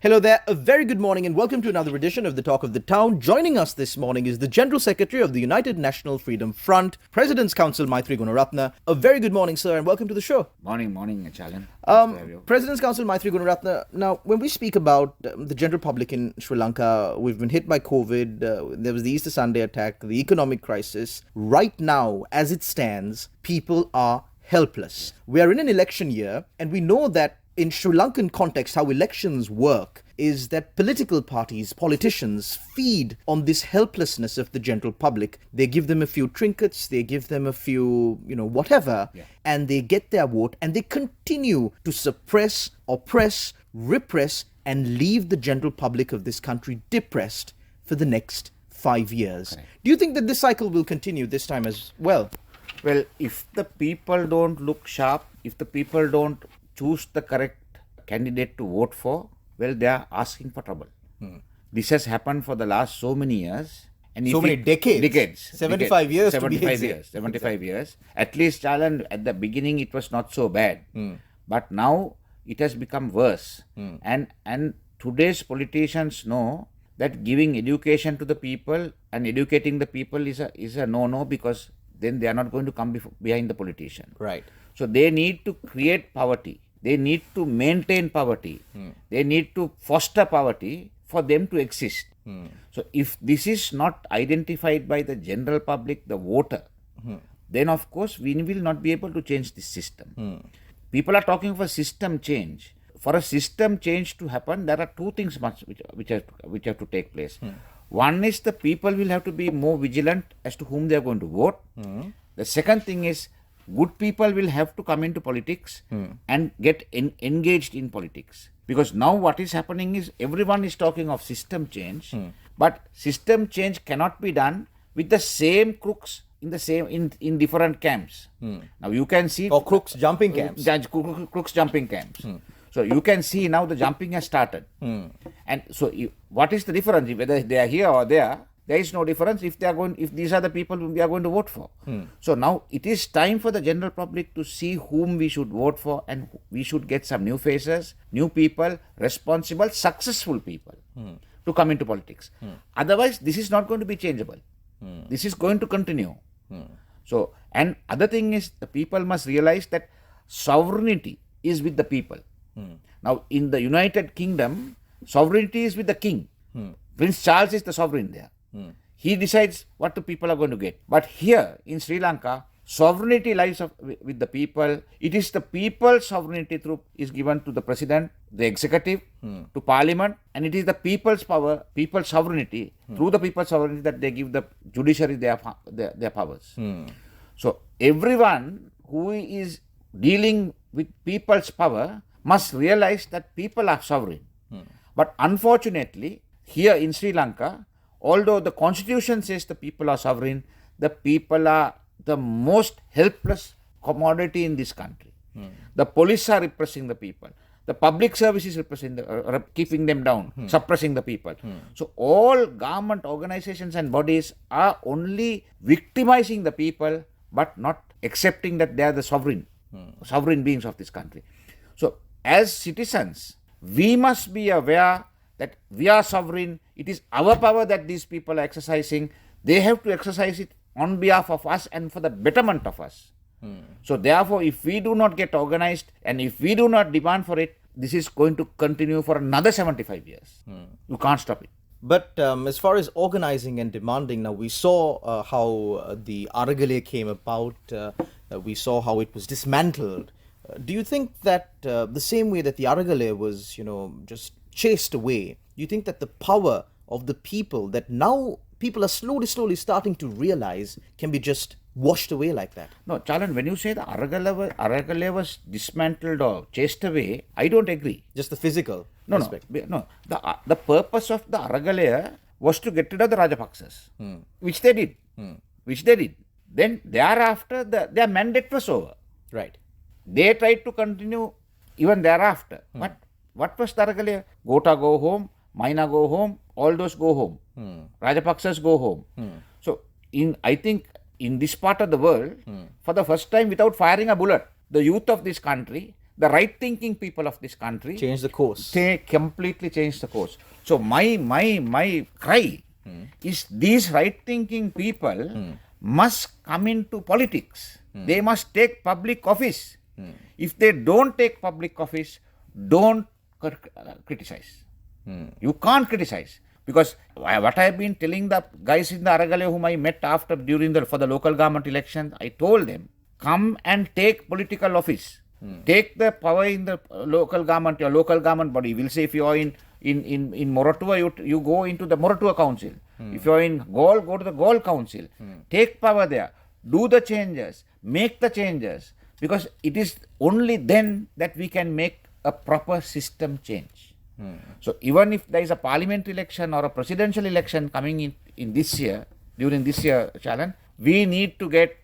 Hello there, a very good morning and welcome to another edition of the Talk of the Town. Joining us this morning is the General Secretary of the United National Freedom Front, President's Council, Maithri Gunaratne. A very good morning, sir, and welcome to the show. Morning, Chalan. President's Council, Maithri Gunaratne. Now, when we speak about the general public in Sri Lanka, we've been hit by COVID, there was the Easter Sunday attack, the economic crisis. Right now, as it stands, people are helpless. We are in an election year, and we know that in Sri Lankan context, how elections work is that political parties, politicians feed on this helplessness of the general public. They give them a few trinkets, they give them a few, whatever, and they get their vote and they continue to suppress, oppress, repress, and leave the general public of this country depressed for the next 5 years. Correct. Do you think that this cycle will continue this time as well? Well, if the people don't look sharp, if the people don't choose the correct candidate to vote for, well, they are asking for trouble. This has happened for the last so many years. And So many decades. 75 years to be 75 exact. years. 75 years. At least, Chalan, at the beginning it was not so bad. But now it has become worse. And today's politicians know that giving education to the people and educating the people is a no-no, because then they are not going to come behind the politician. Right. So they need to create poverty. They need to maintain poverty. They need to foster poverty for them to exist. So if this is not identified by the general public, the voter, then of course we will not be able to change this system. People are talking of a system change. For a system change to happen, there are two things which have to take place. One is the people will have to be more vigilant as to whom they are going to vote. The second thing is good people will have to come into politics and get engaged in politics. Because now what is happening is everyone is talking of system change, but system change cannot be done with the same crooks in different camps. Now you can see... Or crooks jumping camps. Crooks jumping camps. So you can see now the jumping has started. And so what is the difference? Whether they are here or there is no difference if these are the people whom we are going to vote for. So now it is time for the general public to see whom we should vote for, and we should get some new faces, new people, responsible, successful people to come into politics. Otherwise, this is not going to be changeable. This is going to continue. So, and other thing is, the people must realize that sovereignty is with the people. Now, in the United Kingdom, sovereignty is with the king. Prince Charles is the sovereign there. He decides what the people are going to get. But here in Sri Lanka, sovereignty lies with the people. It is the people's sovereignty is given to the president, the executive, to parliament, and it is the people's power, people's sovereignty, through the people's sovereignty, that they give the judiciary their powers. So everyone who is dealing with people's power must realize that people are sovereign. But unfortunately, here in Sri Lanka, although the constitution says the people are sovereign, the people are the most helpless commodity in this country. The police are repressing the people. The public service is keeping them down, suppressing the people. So all government organizations and bodies are only victimizing the people, but not accepting that they are the sovereign beings of this country. So as citizens, we must be aware that we are sovereign. It is our power that these people are exercising. They have to exercise it on behalf of us and for the betterment of us. So therefore, if we do not get organized and if we do not demand for it, this is going to continue for another 75 years. You can't stop it. But as far as organizing and demanding, now we saw how the Aragale came about. We saw how it was dismantled. Do you think that the same way that the Aragale was, just chased away, do you think that the power of the people that now people are slowly starting to realize can be just washed away like that? No, Chalan, when you say the Aragale was dismantled or chased away, I don't agree. Just the physical aspect? No. The purpose of the Aragale was to get rid of the Rajapaksas, which they did. Then thereafter, their mandate was over. Right. They tried to continue even thereafter. But what was the Aragale? Gota go home, Maina go home, all those go home. Rajapaksas go home. So I think in this part of the world, for the first time, without firing a bullet, the youth of this country, the right-thinking people of this country Change the course. completely change the course. So my cry is these right-thinking people must come into politics. They must take public office. If they don't take public office, don't criticize. You can't criticize. Because what I have been telling the guys in the Aragale whom I met for the local government election, I told them, come and take political office. Take the power in the local government, your local government body. We'll say if you are in Moratuwa, you go into the Moratuwa Council. If you are in Gaul, go to the Gaul Council. Take power there. Do the changes. Make the changes. Because it is only then that we can make a proper system change. So even if there is a parliament election or a presidential election coming in this year, during this year challenge, we need to get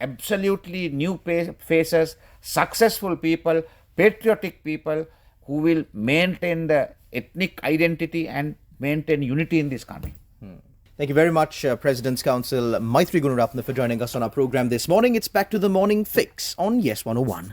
absolutely new faces, successful people, patriotic people who will maintain the ethnic identity and maintain unity in this country. Thank you very much, President's Council Maithri Gunaratne, for joining us on our program this morning. It's back to the Morning Fix on Yes 101.